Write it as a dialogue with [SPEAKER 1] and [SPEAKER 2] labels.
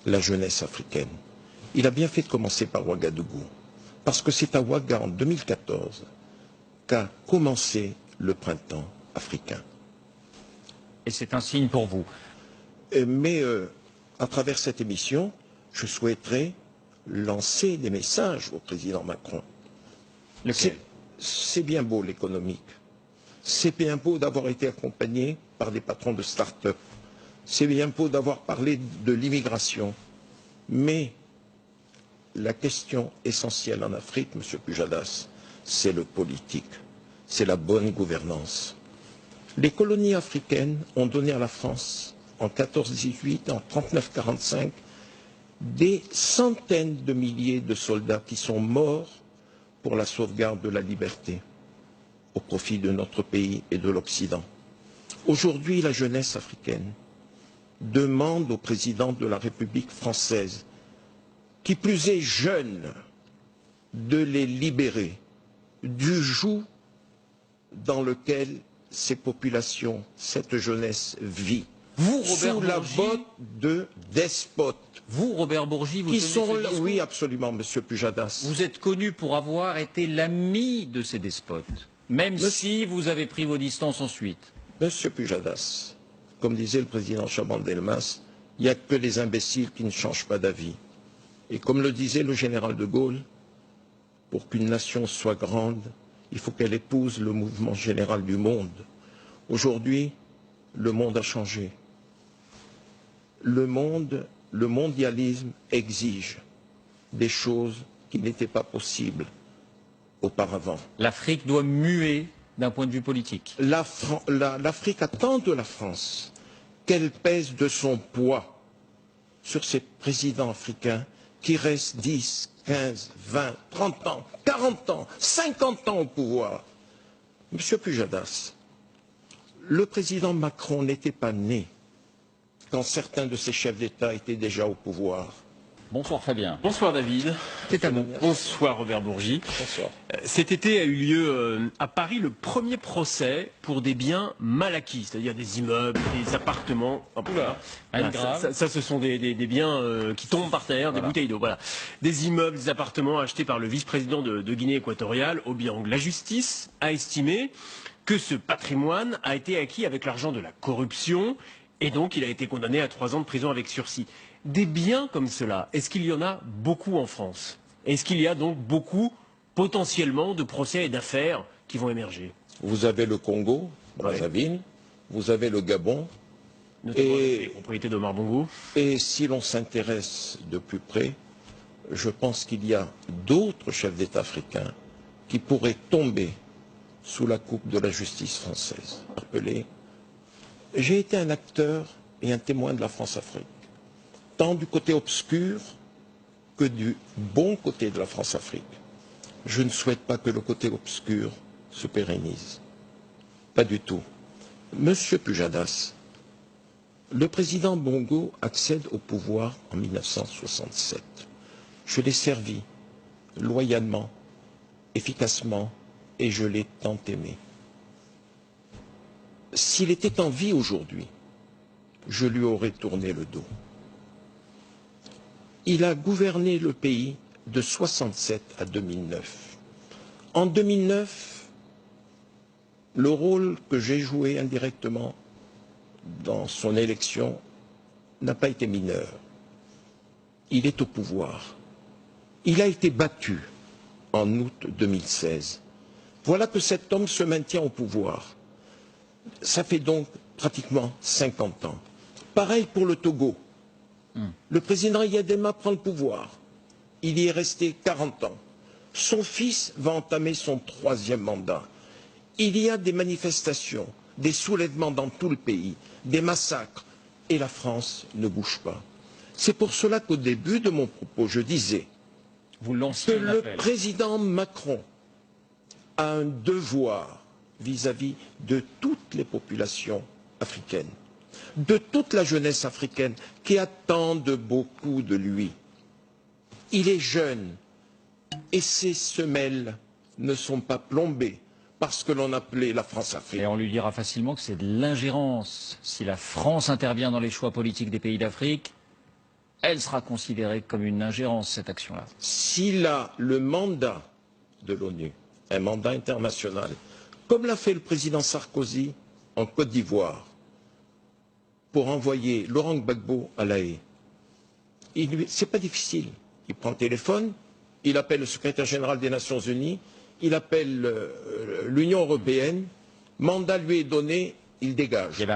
[SPEAKER 1] la jeunesse africaine. Il a bien fait de commencer par Ouagadougou, parce que c'est à Ouaga en 2014 qu'a commencé le printemps africain.
[SPEAKER 2] Et c'est un signe pour vous.
[SPEAKER 1] Mais à travers cette émission, je souhaiterais lancer des messages au président Macron. C'est bien beau l'économique. C'est bien beau d'avoir été accompagné par des patrons de start-up. C'est bien beau d'avoir parlé de l'immigration. Mais la question essentielle en Afrique, M. Pujadas, c'est le politique. C'est la bonne gouvernance. Les colonies africaines ont donné à la France, en 14-18, en 39-45, des centaines de milliers de soldats qui sont morts pour la sauvegarde de la liberté, au profit de notre pays et de l'Occident. Aujourd'hui, la jeunesse africaine demande au président de la République française, qui plus est jeune, de les libérer du joug dans lequel ces populations, cette jeunesse vit.
[SPEAKER 2] Vous, Robert
[SPEAKER 1] sous la
[SPEAKER 2] Bourgi,
[SPEAKER 1] botte de despotes.
[SPEAKER 2] Vous, Robert Bourgi, vous
[SPEAKER 1] qui
[SPEAKER 2] tenez
[SPEAKER 1] sont
[SPEAKER 2] ce
[SPEAKER 1] là,
[SPEAKER 2] discours.
[SPEAKER 1] oui, absolument, Monsieur Pujadas.
[SPEAKER 2] Vous êtes connu pour avoir été l'ami de ces despotes, même si vous avez pris vos distances ensuite.
[SPEAKER 1] Monsieur Pujadas, comme disait le président Chaban-Delmas, il n'y a que les imbéciles qui ne changent pas d'avis. Et comme le disait le général de Gaulle, pour qu'une nation soit grande, il faut qu'elle épouse le mouvement général du monde. Aujourd'hui, le monde a changé. Le mondialisme exige des choses qui n'étaient pas possibles auparavant.
[SPEAKER 2] L'Afrique doit muer d'un point de vue politique.
[SPEAKER 1] L'Afrique attend de la France qu'elle pèse de son poids sur ces présidents africains qui restent 10, 15, 20, 30 ans, 40 ans, 50 ans au pouvoir. Monsieur Pujadas, le président Macron n'était pas né quand certains de ses chefs d'État étaient déjà au pouvoir.
[SPEAKER 2] Bonsoir Fabien.
[SPEAKER 3] Bonsoir David.
[SPEAKER 2] C'est à vous.
[SPEAKER 3] Bonsoir Robert Bourgi.
[SPEAKER 1] Bonsoir.
[SPEAKER 3] Cet été a eu lieu à Paris le premier procès pour des biens mal acquis, c'est-à-dire des immeubles, des appartements. Ça, ce sont des biens qui tombent par terre, des bouteilles d'eau. Voilà. Des immeubles, des appartements achetés par le vice-président de Guinée équatoriale, Obiang. La justice a estimé que ce patrimoine a été acquis avec l'argent de la corruption et donc il a été condamné à 3 ans de prison avec sursis. Des biens comme cela, est-ce qu'il y en a beaucoup en France? Est-ce qu'il y a donc beaucoup, potentiellement, de procès et d'affaires qui vont émerger?
[SPEAKER 1] Vous avez le Congo, Brazzaville, vous avez le Gabon,
[SPEAKER 3] notamment les propriétés d'Omar Bongo.
[SPEAKER 1] Et si l'on s'intéresse de plus près, je pense qu'il y a d'autres chefs d'État africains qui pourraient tomber sous la coupe de la justice française. J'ai été un acteur et un témoin de la France-Afrique, tant du côté obscur que du bon côté de la France-Afrique. Je ne souhaite pas que le côté obscur se pérennise. Pas du tout. Monsieur Pujadas, le président Bongo accède au pouvoir en 1967. Je l'ai servi loyalement, efficacement, et je l'ai tant aimé. S'il était en vie aujourd'hui, je lui aurais tourné le dos. Il a gouverné le pays de 1967 à 2009. En 2009, le rôle que j'ai joué indirectement dans son élection n'a pas été mineur. Il est au pouvoir. Il a été battu en août 2016. Voilà que cet homme se maintient au pouvoir. Ça fait donc pratiquement 50 ans. Pareil pour le Togo. Le président Yadema prend le pouvoir. Il y est resté 40 ans. Son fils va entamer son 3e mandat. Il y a des manifestations, des soulèvements dans tout le pays, des massacres, et la France ne bouge pas. C'est pour cela qu'au début de mon propos, je disais que le président Macron a un devoir vis-à-vis de toutes les populations africaines, de toute la jeunesse africaine qui attendent beaucoup de lui. Il est jeune et ses semelles ne sont pas plombées par ce que l'on appelait la France-Afrique.
[SPEAKER 2] Et on lui dira facilement que c'est de l'ingérence. Si la France intervient dans les choix politiques des pays d'Afrique, elle sera considérée comme une ingérence, cette action-là.
[SPEAKER 1] S'il a le mandat de l'ONU, un mandat international, comme l'a fait le président Sarkozy en Côte d'Ivoire, pour envoyer Laurent Gbagbo à La Haye, c'est pas difficile. Il prend le téléphone, il appelle le secrétaire général des Nations Unies, il appelle l'Union européenne, mandat lui est donné, il dégage.